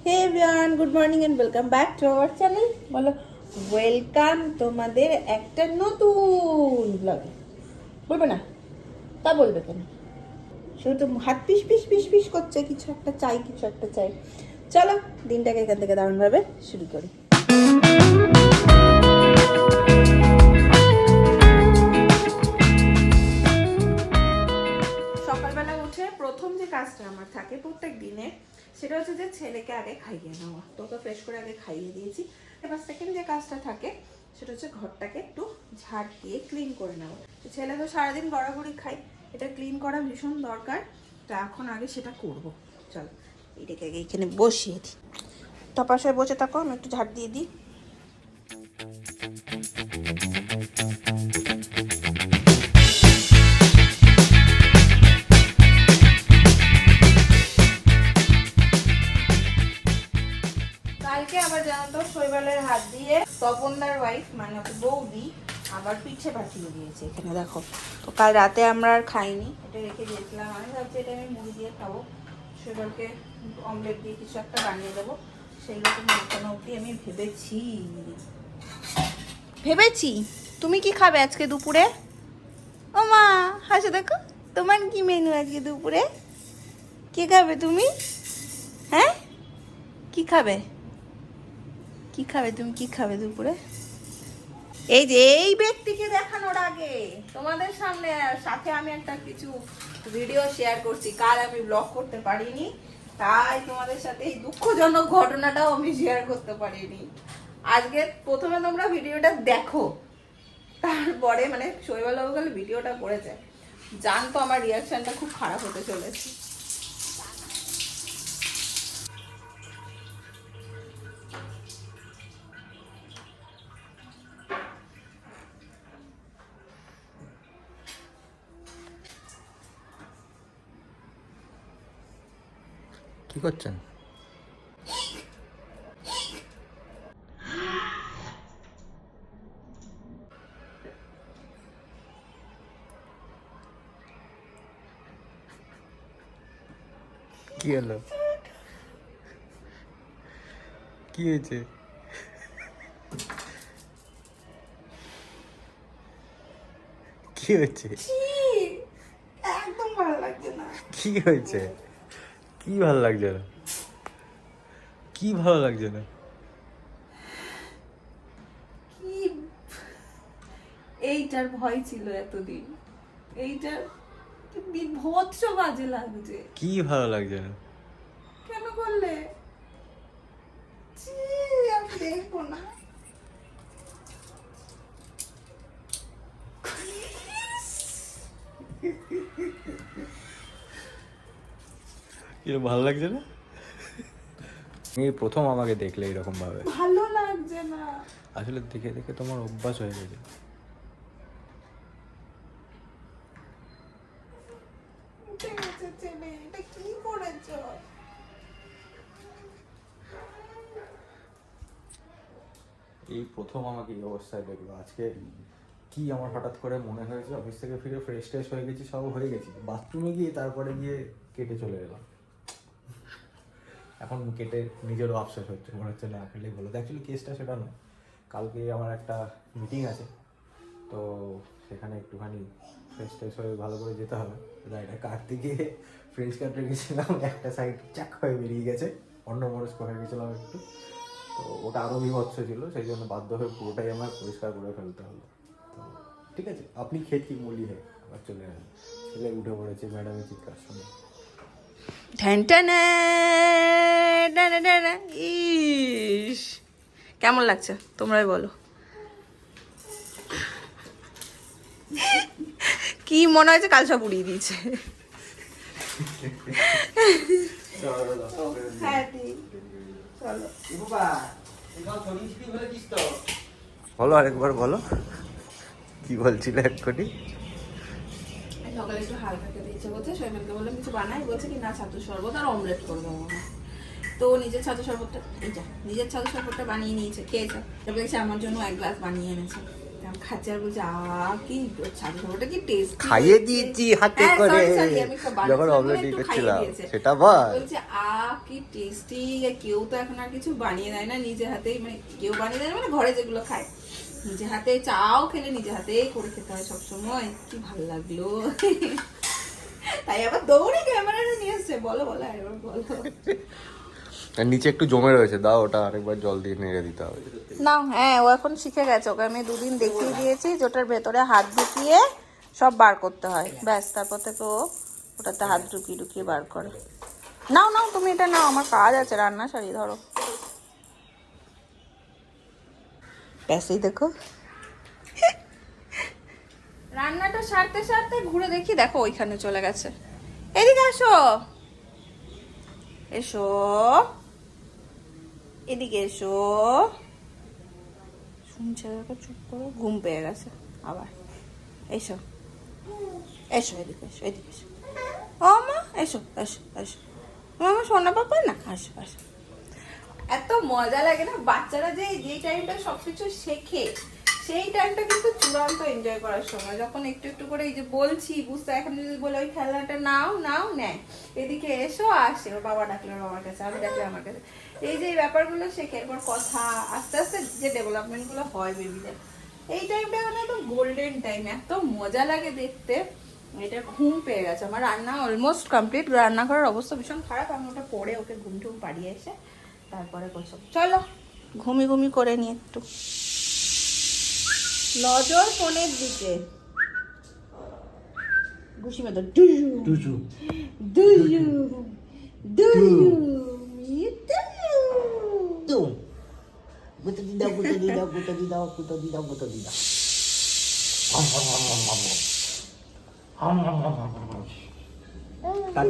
Hey everyone, good morning and welcome back to our channel. বলো welcome তোমাদের একটা নতুন ব্লগে। বলবে না? তা বলবে কেন? শুধু হাত পিস পিস পিস পিস করছে, কিছু একটা চাই, কিছু একটা চাই। চলো দিনটাকে এখান থেকে দারুণভাবে শুরু করি। সকালবেলা উঠে প্রথম যে কাজটা আমার থাকে প্রত্যেক দিনে, সেটা হচ্ছে যে ছেলেকে আগে খাইয়ে নেওয়া। তোকে ফ্রেশ করে আগে খাইয়ে দিয়েছি। এবার সেকেন্ড যে কাজটা থাকে সেটা হচ্ছে ঘরটাকে একটু ঝাড় দিয়ে ক্লিন করে নেওয়া। ছেলে তো সারাদিন গড়াগড়ি খাই, এটা ক্লিন করা ভীষণ দরকার। তো এখন আগে সেটা করব। চল এটাকে আগে এখানে বসিয়ে দিই। তপাশায় বসে থাকো, আমি একটু ঝাড় দিয়ে দিই। কালকে আবার জানো তো শৈবালের হাত দিয়ে তপনদার ওয়াইফ মানে বৌদি আবার পিঠে পাঠিয়ে দিয়েছে। এখানে দেখো, তো কাল রাতে আমরা আর খাইনি, এটা রেখে দিয়েছিলাম। আমি ভাবছি এটা আমি মুড়ি দিয়ে খাবো, শৈবালকে অমলেট দিয়ে কিছু একটা বানিয়ে দেবো। সেইগুলো তুমি এখনো অবধি আমি ভেবেছি। তুমি কি খাবে আজকে দুপুরে? ও মা হাসে দেখো, তোমার কি মেনু আজকে দুপুরে? কি খাবে তুমি? হ্যাঁ কি খাবে? কি খাবে তুমি? কি খাবে দুপুরে? এই যে এই ব্যক্তিকে দেখানোর আগে তোমাদের সামনে সাথে আমি একটা কিছু ভিডিও শেয়ার করছি। কাল আমি ব্লগ করতে পারিনি, তাই তোমাদের সাথে এই দুঃখজনক ঘটনাটাও আমি শেয়ার করতে পারিনি। আজকে প্রথমে তোমরা ভিডিওটা দেখো, তারপরে মানে শৈবাল গেলে ভিডিওটা করেছে, জানতো আমার রিয়াকশনটা খুব খারাপ হতে চলেছে। কি করছেন? কি হলো? কি হয়েছে? কি হয়েছে? একদম ভালো লাগছে না। কি হয়েছে? কি ভালো লাগছে না? কি ভালো লাগছে না? কি এইটার ভয় ছিল এতদিন, এইটার বিভৎস বাজে লাগছে। কি ভালো লাগছে না? কেন করলে? ছি, আমি দেখবো না। কি ভালো লাগছে না? এই প্রথম আমাকে দেখলে এরকম ভাবে? ভালো লাগছে না। আসলে দেখে দেখে তোমার অভ্যাস হয়ে গেছে। ঠিক আছে ছেলে, এটা কি করেছো? এই প্রথম আমাকে এই অবস্থায় দেখলো। আজকে কি আমার হঠাৎ করে মনে হয়েছে, অফিস থেকে ফিরে ফ্রেশ ট্রেশ হয়ে গেছি, সব হয়ে গেছি, বাথরুমে গিয়ে তারপরে গিয়ে কেটে চলে এলাম। এখন কেটে নিজেরও আফসোস হচ্ছে, মনে হচ্ছে না খেলেই ভালো। অ্যাকচুয়ালি কেসটা সেটা নয়, কালকে আমার একটা মিটিং আছে, তো সেখানে একটুখানি ফ্রেশ ট্রেশ হয়ে ভালো করে যেতে হবে। এটা কাটতে গিয়ে ফ্রেশ কাটতে গেছিলাম, একটা সাইড চাক হয়ে বেরিয়ে গেছে, অন্য মনস্ক হয়ে গেছিলাম একটু, তো ওটা আরও বিভৎস ছিল, সেই জন্য বাধ্য হয়ে পুরোটাই আমার পরিষ্কার করে ফেলতে হলো। তো ঠিক আছে, আপনি খেতে বলি হে আবার চলে আসেন। ছেলে উঠে পড়েছে ম্যাডামের চিৎকার শুনে। ইস, কেমন লাগছে তোমরাই বলো। কি মনে হয়েছে কাল সব উড়িয়ে দিয়েছে। বলো আরেকবার বলো, কি বলছিলে এক্ষুনি? সকালে একটু হালকা খেতে ইচ্ছে করছে, শৈবালকে বললাম কিছু বানাই, বলছে কি না ছাতু শরবত আর অমলেট করবো। তো নিজের ছাতু শরবতটা, নিজের ছাতু শরবতটা বানিয়ে নিয়েছে, খেয়েছে, তারপর দেখছি আমার জন্য 1 গ্লাস বানিয়ে এনেছে। আমি খাচ্ছি আর বলছি কি ছাতু খাবারটা কি টেস্ট খাইয়ে দিয়েছি হাতে করে যখন অলরেডি করছিলাম সেটা বল। বলছে কি টেস্টি। কেউ তো এখন আর কিছু বানিয়ে দেয় না, নিজে হাতেই, মানে কেউ বানিয়ে দেয় না, মানে ঘরে যেগুলো খায় নিজে হাতে, চাও খেলে নিজে হাতেই করে খেতে হয় সবসময়। কি ভালো লাগলো। তাই আবার দৌড়ে ক্যামেরাটা নিয়ে এসছে। বলো বলো আরেকবার বলো। নিচে একটু জমে রয়েছে, দাও ওটা আরেকবার জল দিয়ে নেড়ে দিতে হবে। না হ্যাঁ, ও এখন শিখে গেছে। ওকে আমি 2 দিন দেখিয়ে দিয়েছি যে ওটার ভেতরে হাত ঢুকিয়ে সব বার করতে হয়, ব্যাস। তারপর থেকে ও ওটাতে হাত ঢুকিয়ে ঢুকিয়ে বার করে। নাও নাও তুমি এটা নাও, আমার কাজ আছে, রান্না সারি ধরো। ব্যাস এই দেখো, রান্নাটা সারতে সারতে ঘুরে দেখি, দেখো ওইখানে চলে গেছে। এদিকে আসো, এসো এদিকে এসো। শুনছে দেখো, চুপ করো, ঘুম পেয়ে গেছে আবার। এসো এসো, এদিকে এসো, এদিকে এসো। ও মা, এসো এসো এসো, আমার সোনা পাপা না, আসো আসো। এত মজা লাগে না বাচ্চারা, যেই টাইমটা সবকিছু শেখে সেই টাইমটা কিন্তু চূড়ান্ত এনজয় করার সময়। যখন একটু একটু করে এই যে বলছি বুঝতে, এখন যদি বলে ওই খেলনাটা নাও নাও, নেয়, এদিকে এসো, আসে, ওর বাবা ডাকলে ওর বাবার কাছে, আমি ডাকলে আমার কাছে, এই যে ব্যাপারগুলো শেখে। এরপর কথা আস্তে আস্তে যে ডেভেলপমেন্টগুলো হয় বেবিদের, এই টাইমটা মানে একদম গোল্ডেন টাইম, এত মজা লাগে দেখতে। এটা ঘুম পেয়ে গেছে আমার, রান্না অলমোস্ট কমপ্লিট। রান্না করার অবস্থা ভীষণ খারাপ, আমি ওটা পরে ওকে ঘুম টুম পাড়িয়ে এসে তারপরে করছো। চলো ঘুমি ঘুমি করে নিয়ে একটু নজর ফোনের দিকে। ঘুষি মতো ডুজু ডুজু ডুজু ডুজু ডুজু। গুতো দি দাও, গুতো দি দাও, গুতো দি দাও, গুতো দি দাও, গুতো দি দাও।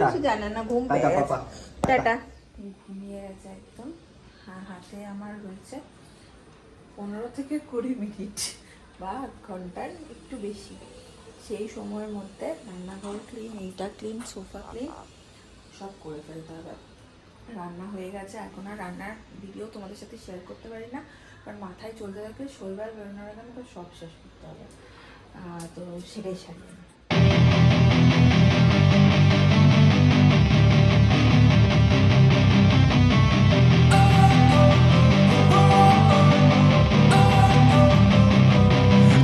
কিছু জানে না, ঘুম পেয়ে গেছে। পাপা টাটা। ঘুমিয়ে গেছে একদম। হাতে আমার রয়েছে 15 থেকে 20 মিনিট বা আধ ঘন্টার একটু বেশি। সেই সময়ের মধ্যে রান্নাঘর ক্লিন, এইটা ক্লিন, সোফা ক্লিন, সব করে ফেলতে হবে। রান্না হয়ে গেছে, এখন আর রান্নার ভিডিও তোমাদের সাথে শেয়ার করতে পারি না, কারণ মাথায় চলতে থাকলে শৈবার বেরোনোর আগে আমাকে সব শেষ করতে হবে। তো সেটাই সারিয়ে।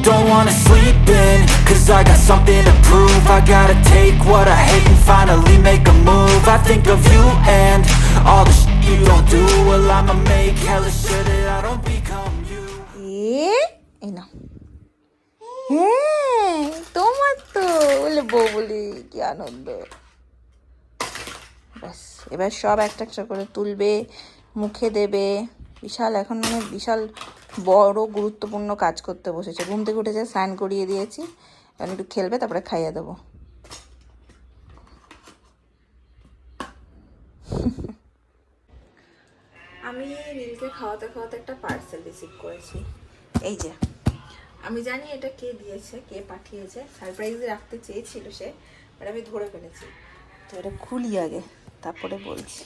Don't wanna sleep in, cause I got something to prove. I gotta take what I hate and finally make a move. I think of you and all the shit you don't do. Well, I'ma make hella sure that I don't become you. এই না, হ্যাঁ তোমার তো বলে বউ বলি, কি আনন্দ। ব্যাস এবার সব একটা একটা করে তুলবে, মুখে দেবে। বিশাল, এখন মানে বিশাল বড় গুরুত্বপূর্ণ কাজ করতে বসেছে। ঘুম থেকে উঠেছে, স্নান করিয়ে দিয়েছি, এখন একটু খেলবে, তারপরে খাইয়ে দেবো। আমি নীলকে খাওয়াতে খাওয়াতে একটা পার্সেল রিসিভ করেছি। এই যে, আমি জানি এটা কে দিয়েছে, কে পাঠিয়েছে, সারপ্রাইজে রাখতে চেয়েছিল সে, বাট আমি ধরে ফেলেছি। তো এটা খুলি আগে, তারপরে বলছি।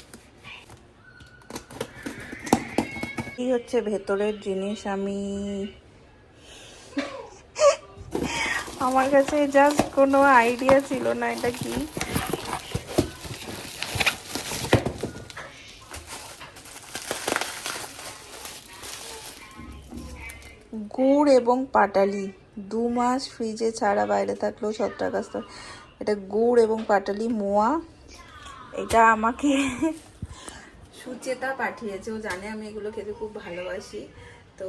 কি হচ্ছে ভেতরের জিনিস, আমি আমার কাছে জাস্ট কোনো আইডিয়া ছিল না এটা কি। গুড় এবং পাটালি 2 মাস ফ্রিজে ছাড়া বাইরে থাকলেও ছত্রাক। এটা গুড় এবং পাটালি মোয়া। এটা আমাকে সুচেতা পাঠিয়েছে, ও জানে আমি এগুলো খেতে খুব ভালোবাসি। তো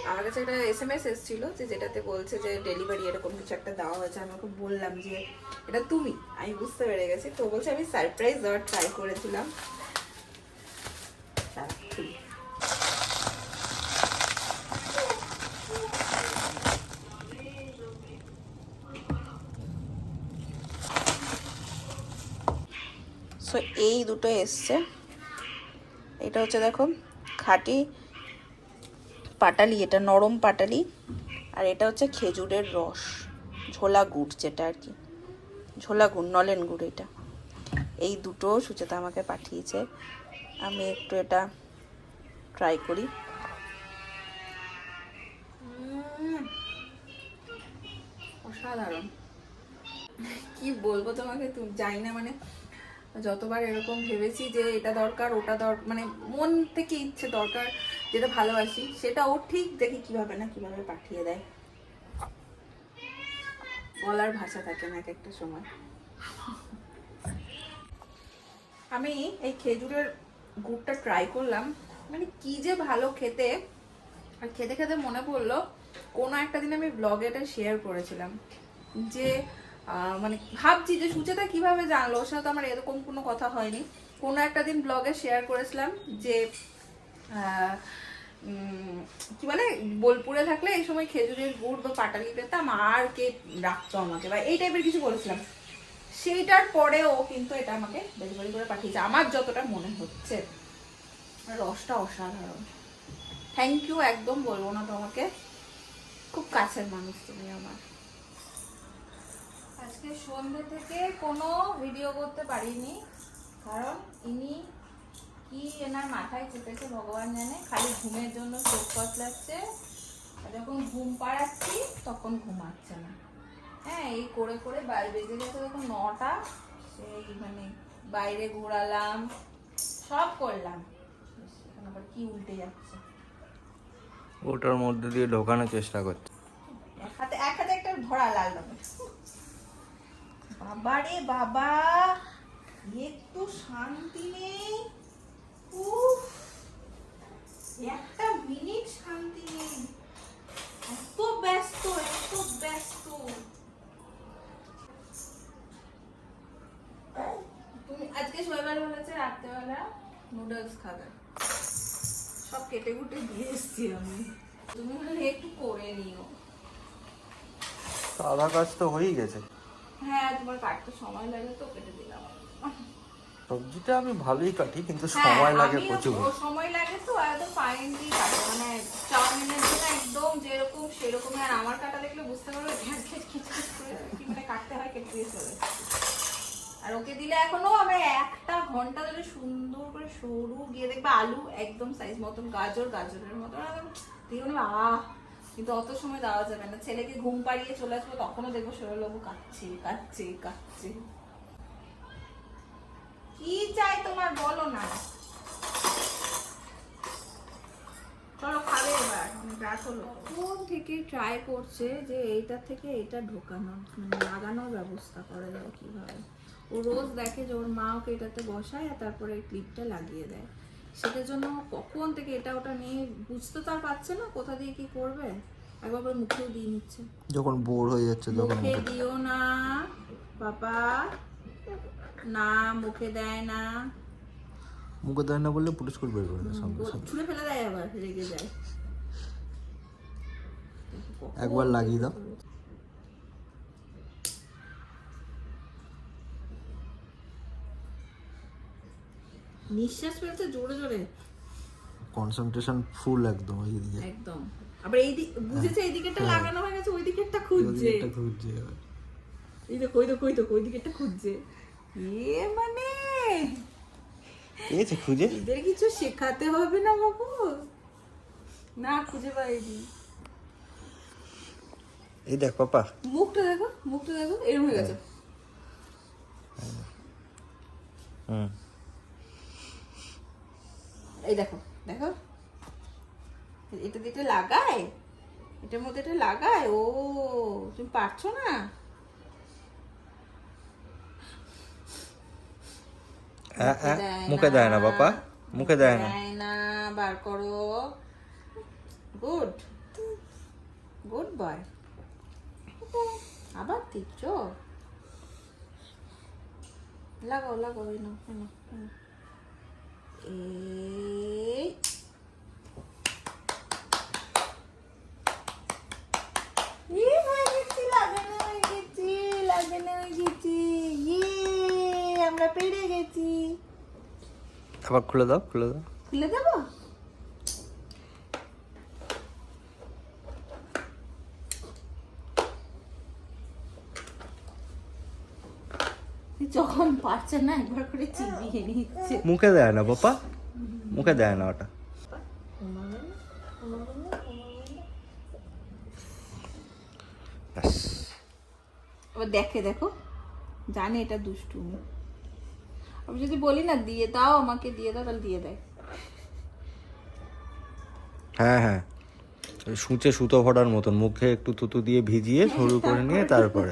আমার কাছে একটা SMS এসেছিলো যেটাতে বলছে যে ডেলিভারি এরকম কিছু একটা দেওয়া হয়েছে। আমাকে বললাম যে এটা তুমি, আমি বুঝতে পেরে গেছি। তো বলছে আমি সারপ্রাইজ দেওয়ার ট্রাই করেছিলাম। সো এই দুটো এসছে। এটা হচ্ছে দেখো খাঁটি পাটালি, এটা নরম পাটালি, আর এটা হচ্ছে খেজুরের রস, ঝোলা গুড়, যেটা আর কি ঝোলা গুড়, নলেন গুড়। এটা এই দুটো সুচেতা আমাকে পাঠিয়েছে। আমি একটু এটা ট্রাই করি। অসাধারণ। কি বলবো তোমাকে, তুমি জানি না, মানে যতবার এরকম ভেবেছি যে এটা দরকার ওটা দরকার, মানে মন থেকে ইচ্ছে দরকার, যেটা ভালোবাসি সেটা ও ঠিক দেখি কিভাবে না কিভাবে পাঠিয়ে দেয়। বলার ভাষা থাকে না এক একটা সময়। আমি এই খেজুরের গুড়টা ট্রাই করলাম, মানে কি যে ভালো খেতে। আর খেতে খেতে মনে পড়লো কোনো একটা দিন আমি ব্লগে এটা শেয়ার করেছিলাম যে মানে ভাবছি যে সুচেতা কিভাবে জানলো, ওর সাথে আমার এরকম কোনো কথা হয়নি। কোনো একটা দিন ব্লগে শেয়ার করেছিলাম যে কি বলে, বোলপুরে থাকলে এই সময় খেজুরের গুড় বা পাটালি পেতাম আর কে রাখতো আমাকে, বা এই টাইপের কিছু বলেছিলাম। সেইটার পরেও কিন্তু এটা আমাকে ডেলিভারি করে পাঠিয়েছে, আমার যতটা মনে হচ্ছে। রসটা অসাধারণ। থ্যাংক ইউ, একদম বলবো না তোমাকে, খুব কাছের মানুষ তুমি আমার। আজকে সন্ধ্যে থেকে কোনো ভিডিও করতে পারিনি, কারণ ইনি কি এনার মাথায় চেপেছে ভগবান জানে, খালি ঘুমের জন্য চোখ কচলাচ্ছে, যখন ঘুম পাড়াচ্ছি তখন ঘুমাচ্ছে না। হ্যাঁ, এই করে করে বাইরে বেজে গেছে তখন 9টা, সেই মানে বাইরে ঘোরালাম, সব করলাম, এখন আবার কি উল্টে যাচ্ছে। ওটার মধ্যে দিয়ে ঢোকানোর চেষ্টা করছে। এক হাতে একটা ধরা লাল রঙের। বাবা রে বাবা, একটু শান্তি নেই, উফ, একটা মিনিট শান্তি নেই, এত ব্যস্ত এত ব্যস্ত। তুমি আজকে শনিবার বলেছে রাত্রেবেলা নুডলস খাবে, সব কেটে কুটে দিয়ে এসছি আমি, তুমি বলে একটু করে নিও। আধা কাজ তো হয়েই গেছে। হ্যাঁ, তোমার কাটতে সময় লাগে তো কেটে দিলাম। সবজিটা আমি ভালোই কাটি, কিন্তু সময় লাগে প্রচুর। সময় লাগে তো, একদম ফাইনলি কাটো, মানে চাউমিনের জন্য একদম যেরকম সেরকম। আর আমার কাটা দেখলে বুঝতে পারবে খিচখিচ করে কি মানে কাটতে হয়, কেটে দিয়ে চলে। আর ওকে দিলে এখনো আমি 1 ঘন্টা ধরে সুন্দর করে সরু গিয়ে দেখবে আলু একদম সাইজ মতন, গাজরের মতন দিয়ে কিন্তু অত সময় দেওয়া যাবে না। ছেলেকে ঘুম পাড়িয়ে চলে আসবো, তখনও দেখবো সৌরভবাবু কাচ্ছে। কি চাই তোমার বলো না, চলো খাবে এবার, অনেক রাত হলো। কোন থেকে ট্রাই করছে যে এইটা থেকে এটা ঢোকানো, মানে লাগানোর ব্যবস্থা করা যায় কিভাবে। ও রোজ দেখে যে ওর মা ওকে এটাতে বসায় আর তারপরে এই ক্লিপটা লাগিয়ে দেয়, সেটার জন্য কখন থেকে এটা ওটা নিয়ে বুঝতে তো আর পারছে না কোথা দিয়ে কি করবে। একবার মুখেও দিয়ে নিচ্ছে, যখন বোর হয়ে যাচ্ছে তখন মুখে দিও না বাবা, না মুখে দেয় না, মুখে দেয় না বললে পুলিশ করে বের করে দেয় সঙ্গে সঙ্গে। ছুঁড়ে ফেলে দেয়, আবার রেগে যায়। একবার লাগিয়ে দাও। নিঃশ্বাস ফেলছে জোরে জোরে, কনসেন্ট্রেশন ফুল একদম এইদিকে একদম। আবার এই দিক বুঝেছে, এই দিকেরটা লাগানো হয়ে গেছে, ওই দিকেরটা খুঁজছে। এই দেখো ওই দিকেরটা খুঁজছে। মানে পেয়েছে খুঁজে। এদের কিছু শেখাতে হবে না বাবু, না খুঁজে পাইনি। এই দেখ পাপা, মুখটা দেখো এরকম হয়ে গেছে। এই দেখো এটা দিয়ে লাগায়, এটার মধ্যে এটা লাগায়। ও তুমি পারছো না, মুখে দেয় না বাবা, মুখে দেয় না। বার করো, গুড বয়। আবার দিচ্ছো, লাগাও এই লাগানো হয়ে গেছি, আমরা পেরে গেছি। আবার খুলে দাও। খুলে দেবো, যখন পারছে না একবার করে চিবিয়ে নিচ্ছে। মুখে দেয় না বাবা, মুখে দেয় না ওটা। ব্যাস আবার দেখে, দেখো জানে এটা দুষ্টুমি। আমি যদি বলি না দিয়ে দাও আমাকে দিয়ে দাও, তাহলে দিয়ে দেয়। হ্যাঁ হ্যাঁ, ওই সূচে সুতো ভরার মতন মুখে একটু তুতু দিয়ে ভিজিয়ে শুরু করে নিয়ে তারপরে।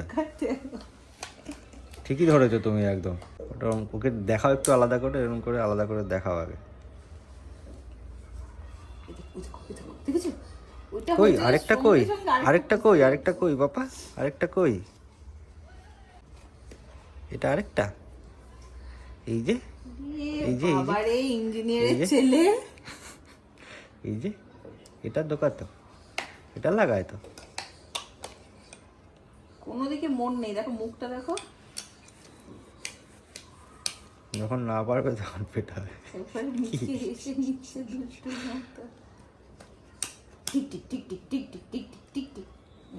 ঠিকই ধরেছো তুমি একদম। ওটা ওকে দেখাও একটু আলাদা করে, এরকম করে আলাদা করে দেখাও আগে। দেখেছো ওইটা কই হচ্ছে আরেকটা, সঙ্গে কই সঙ্গে আরেকটা, কই আরেকটা, কই বাবা আরেকটা, কই এটা আরেকটা, এই যে এই যে, বাবারে ইঞ্জিনিয়ারের এই যে। ছেলে। এই যে এটা দোকান তো, এটা লাগায় তো। কোনো দিকে মন নেই, দেখো মুখটা দেখো। যখন না পারবে তখন পেটাবে। একবার নিচে এসে নিচ্ছে দুষ্টুর মতো। Tick tick tick tick tick tick tick tick tick tick.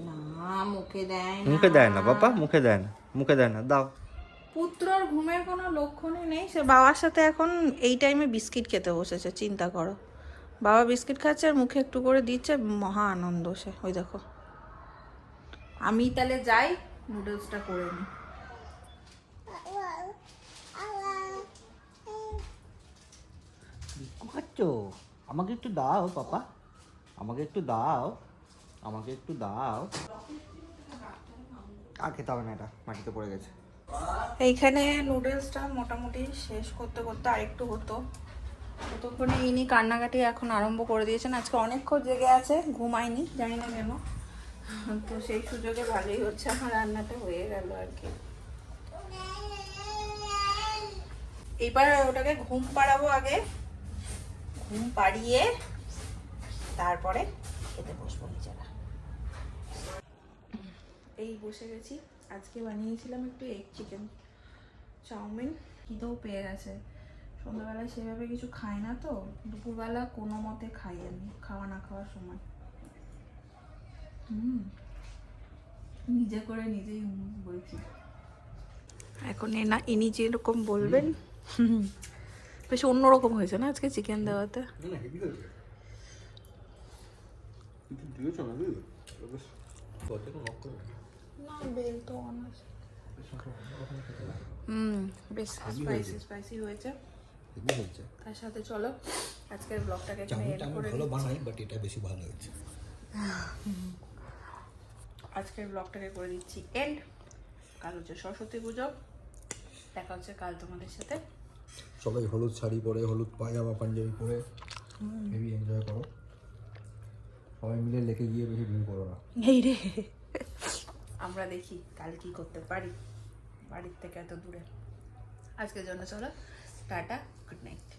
না মুখে দেয় না, মুখে দেয় না বাবা, মুখে দেয় না, মুখে দেয় না, দাও। পুত্রর ঘুমের কোনো লক্ষণই নেই। সে বাবার সাথে এখন এই টাইমে বিস্কিট খেতে বসেছে, চিন্তা করো। বাবা বিস্কিট খাচ্ছে আর মুখে একটু করে দিচ্ছে, মহা আনন্দ সে। ওই দেখো। আমি তাহলে যাই নুডলসটা করে নিই। খাচ্ছো, আমাকে একটু দাও পাপা, আমাকে একটু দাও, আমাকে একটু দাও। আর খেতে হবে না, এটা মাটিতে পড়ে গেছে। এইখানে নুডলসটা মোটামুটি শেষ করতে করতে আরেকটু হতো, ততক্ষণে ইনি কান্নাকাটি এখন আরম্ভ করে দিয়েছেন। আজকে অনেকক্ষণ জেগে আছে, ঘুমায়নি, জানি না কেন। তো সেই সুযোগে ভালোই হচ্ছে, আমার রান্নাটা হয়ে গেল আর কি। এবার ওটাকে ঘুম পাড়াবো আগে, ঘুম পাড়িয়ে তারপরে খেতে বসবো নিজেরা। এই বসে গেছি। আজকে বানিয়েছিলাম একটু এগ চিকেন চাউমিন, খিদেও পেয়ে গেছে। সন্ধ্যাবেলায় সেভাবে কিছু খাই না, তো দুপুরবেলা কোনো মতে খাই আমি, খাওয়া না খাওয়ার সময়। নিজে করে নিজেই বলছি। এখন ইনি যেরকম বলবেন। বেশ অন্যরকম হয়েছে না আজকে চিকেন দেওয়াতে। না বেল তো অন আছে। বেশ স্পাইসি হয়েছে। তার সাথে চলো আজকের ব্লগটাকে এখানে এন্ড করে দিই। বানাই বাট এটা বেশি ভালো হয়েছে। আজকের ব্লগটাকে করে দিচ্ছি এন্ড। কাল হচ্ছে সরস্বতী পুজো, দেখা হচ্ছে কাল তোমাদের সাথে। সবাই হলুদ শাড়ি পরে, হলুদ পায়জামা পাঞ্জাবি পরে হেভি এনজয় করো। সবাই মিলে লেকে গিয়ে বেশি ভিড় করো না। এই রে, আমরা দেখি কাল কি করতে পারি বাড়ির থেকে এত দূরে। আজকের জন্য চলো টাটা, গুড নাইট।